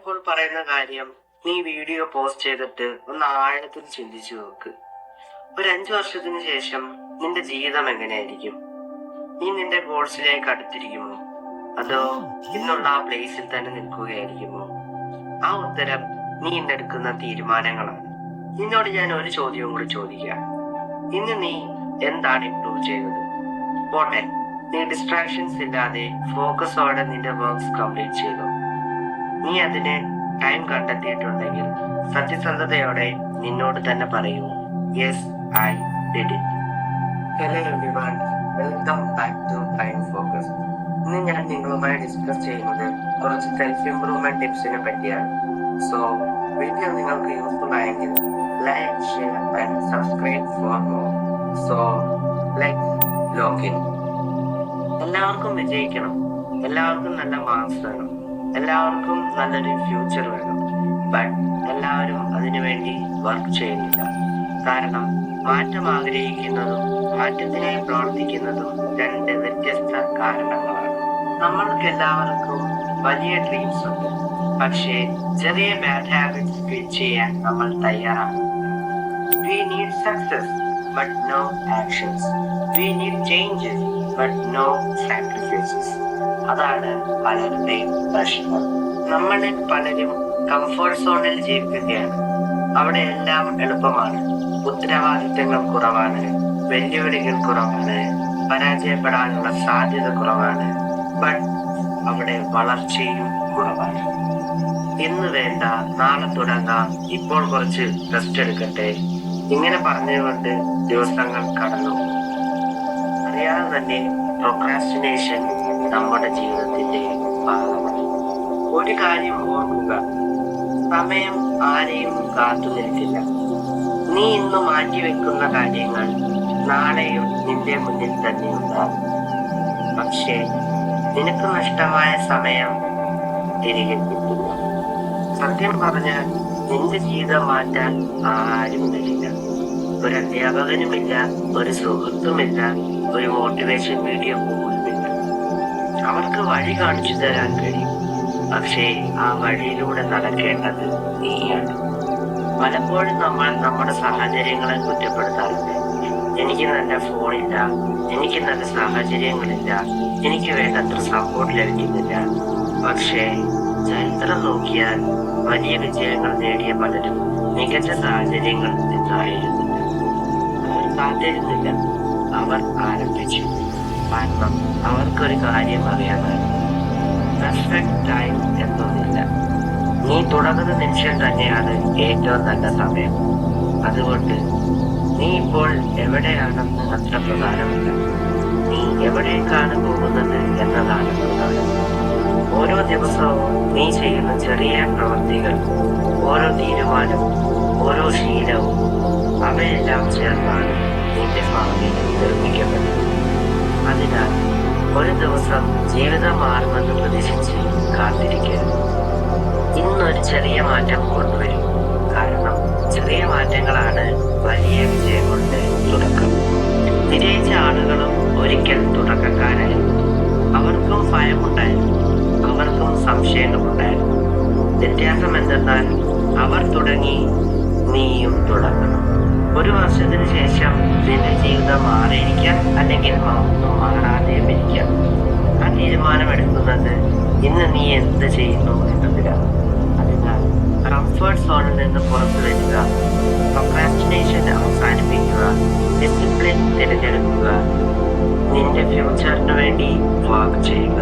ഞാനിപ്പോൾ പറയുന്ന കാര്യം നീ വീഡിയോ പോസ്റ്റ് ചെയ്തിട്ട് ഒന്ന് ആഴത്തിൽ ചിന്തിച്ചു നോക്ക്. ഒരു 5 വർഷത്തിന് ശേഷം നിന്റെ ജീവിതം എങ്ങനെയായിരിക്കും? നീ നിന്റെ ഗോൾസിലേക്ക് അടുത്തിരിക്കുമോ, അതോ ഇന്നുള്ള ആ പ്ലേസിൽ തന്നെ നിൽക്കുകയായിരിക്കുമോ? ആ ഉത്തരം നീ ഇന്നെടുക്കുന്ന തീരുമാനങ്ങളാണ്. നിന്നോട് ഞാൻ ഒരു ചോദ്യവും കൂടി ചോദിക്കാം. ഇന്ന് നീ എന്താണ് ഇംപ്രൂവ് ചെയ്തത്? പോട്ടെ, നീ ഡിസ്ട്രാക്ഷൻസ് ഇല്ലാതെ ഫോക്കസോടെ നിന്റെ വർക്ക്സ് കംപ്ലീറ്റ് ചെയ്തു. നീ അതിന് ടൈം കണ്ടെത്തിയിട്ടുണ്ടെങ്കിൽ സത്യസന്ധതയോടെ നിന്നോട് തന്നെ പറയൂ, yes I did it. Hello everyone, welcome back to Time Focus. ഇന്ന് ഞാൻ നിങ്ങളുമായി ഡിസ്കസ് ചെയ്യുന്നത് കുറച്ച് സെൽഫ് ഇംപ്രൂവ്മെന്റ് ടിപ്സിനെ പറ്റിയാണ്. സോ വീഡിയോ നിങ്ങൾക്ക് യൂസ്ഫുൾ ആയെങ്കിൽ like, share and subscribe for more. So let's lock in. എല്ലാവർക്കും വിജയിക്കണം, എല്ലാവർക്കും നല്ല മാർക്സ് വേണം, എല്ലാവർക്കും നല്ലൊരു ഫ്യൂച്ചർ വേണം. ബട്ട് എല്ലാവരും അതിനുവേണ്ടി വർക്ക് ചെയ്യുന്നില്ല. കാരണം മാറ്റം ആഗ്രഹിക്കുന്നതും മാറ്റത്തിനായി പ്രവർത്തിക്കുന്നതും 2 വ്യത്യസ്ത കാരണങ്ങളാണ്. നമ്മൾക്ക് എല്ലാവർക്കും വലിയ ഡ്രീംസ് ഉണ്ട്, പക്ഷേ ചെറിയ ബാഡ് ഹാബിറ്റ്സ് ക്വിറ്റ് ചെയ്യാൻ നമ്മൾ തയ്യാറാണ്. We need success, but no actions. We need changes, but no sacrifices. അതാണ് പലരുടെയും പ്രശ്നം. നമ്മളിൽ പലരും കംഫർട്ട് സോണിൽ ജീവിക്കുകയാണ്. അവിടെ എല്ലാം എളുപ്പമാണ്, ഉത്തരവാദിത്തങ്ങൾ കുറവാണ്, വെല്ലുവിളികൾ കുറവാണ്, പരാജയപ്പെടാനുള്ള സാധ്യത കുറവാണ്. ബട്ട് അവിടെ വളർച്ചയും കുറവാണ്. ഇന്ന് വേണ്ട, നാളെ തുടങ്ങാം, ഇപ്പോൾ കുറച്ച് റെസ്റ്റ് എടുക്കട്ടെ, ഇങ്ങനെ പറഞ്ഞുകൊണ്ട് ദിവസങ്ങൾ കടന്നു. അറിയാതെ തന്നെ പ്രൊക്രാസ്റ്റിനേഷൻ നമ്മുടെ ജീവിതത്തിന്റെ ഭാഗമാണ്. ഒരു കാര്യം ഓർക്കുക, സമയം ആരെയും കാത്തു നിൽക്കില്ല. നീ ഇന്ന് മാറ്റിവെക്കുന്ന കാര്യങ്ങൾ നാളെയും നിന്റെ മുന്നിൽ തന്നെ ഉണ്ടാകും. പക്ഷേ നിനക്ക് നഷ്ടമായ സമയം തിരികെ കിട്ടില്ല. സത്യം പറഞ്ഞാൽ നിന്റെ ജീവിതം മാറ്റാൻ ആരും വരില്ല. ഒരു അധ്യാപകനുമില്ല, ഒരു സുഹൃത്തുമില്ല, ഒരു മോട്ടിവേഷൻ വീഡിയോ പോലുമില്ല. അവർക്ക് വഴി കാണിച്ചു തരാൻ കഴിയും, പക്ഷേ ആ വഴിയിലൂടെ നടക്കേണ്ടത് നീയാണ്. പലപ്പോഴും നമ്മൾ നമ്മുടെ സാഹചര്യങ്ങളെ കുറ്റപ്പെടുത്താറുണ്ട്. എനിക്ക് നല്ല ഫോണില്ല, എനിക്ക് നല്ല സാഹചര്യങ്ങളില്ല, എനിക്ക് വേണ്ടത്ര സപ്പോർട്ട് ലഭിക്കുന്നില്ല. പക്ഷേ ചരിത്രം നോക്കിയാൽ വലിയ വിജയങ്ങൾ നേടിയ പലരും മികച്ച സാഹചര്യങ്ങളിൽ നിന്നായിരുന്നില്ല. അവർ കാത്തിരുന്നില്ല, അവർ ആരംഭിച്ചു. കാരണം അവർക്കൊരു കാര്യം അറിയാമായിരുന്നു, പെർഫെക്റ്റ് ടൈം എന്നൊന്നില്ല. നീ തുടങ്ങുന്ന നിമിഷം തന്നെയാണ് ഏറ്റവും നല്ല സമയം. അതുകൊണ്ട് നീ ഇപ്പോൾ എവിടെയാണെന്ന് അത്ര പ്രധാനമല്ല, നീ എവിടേക്കാണ് പോകുന്നത് എന്നതാണ് പ്രധാനം. ഓരോ ദിവസവും നീ ചെയ്യുന്ന ചെറിയ പ്രവൃത്തികൾ, ഓരോ തീരുമാനവും, ഓരോ ശീലവും, അവയെല്ലാം ചേർന്നാണ് നിന്റെ ഭാവി നിർമ്മിക്കപ്പെടുന്നത്. അതിനാൽ ഒരു ദിവസം ജീവിതം മാറുമെന്ന് പ്രതീക്ഷിച്ച് കാത്തിരിക്കരുത്. ഇന്നൊരു ചെറിയ മാറ്റം കൊണ്ടുവരും. കാരണം ചെറിയ മാറ്റങ്ങളാണ് വലിയ വിജയങ്ങളുടെ തുടക്കം. വിജയിച്ച ആളുകളും ഒരിക്കൽ തുടക്കക്കാരായിരുന്നു. അവർക്കും ഭയമുണ്ടായിരുന്നു, അവർക്കും സംശയങ്ങളുണ്ടായിരുന്നു. വ്യത്യാസം എന്തെന്നാൽ അവർ തുടങ്ങി, നീയും തുടങ്ങണം. 1 വർഷത്തിന് ശേഷം നിന്റെ ജീവിതം മാറിയിരിക്കാം, അല്ലെങ്കിൽ ഒന്നും മാറാതെയും ഇരിക്കാം. ആ തീരുമാനമെടുക്കുന്നത് ഇന്ന് നീ എന്ത് ചെയ്യുന്നു എന്നതിലാണ്. അതിനാൽ കംഫർട്ട് സോണിൽ നിന്ന് പുറത്തു വരിക, പ്രൊക്രാസ്റ്റിനേഷൻ അവസാനിപ്പിക്കുക, ഡിസിപ്ലിൻ തിരഞ്ഞെടുക്കുക, നിന്റെ ഫ്യൂച്ചറിന് വേണ്ടി വർക്ക് ചെയ്യുക.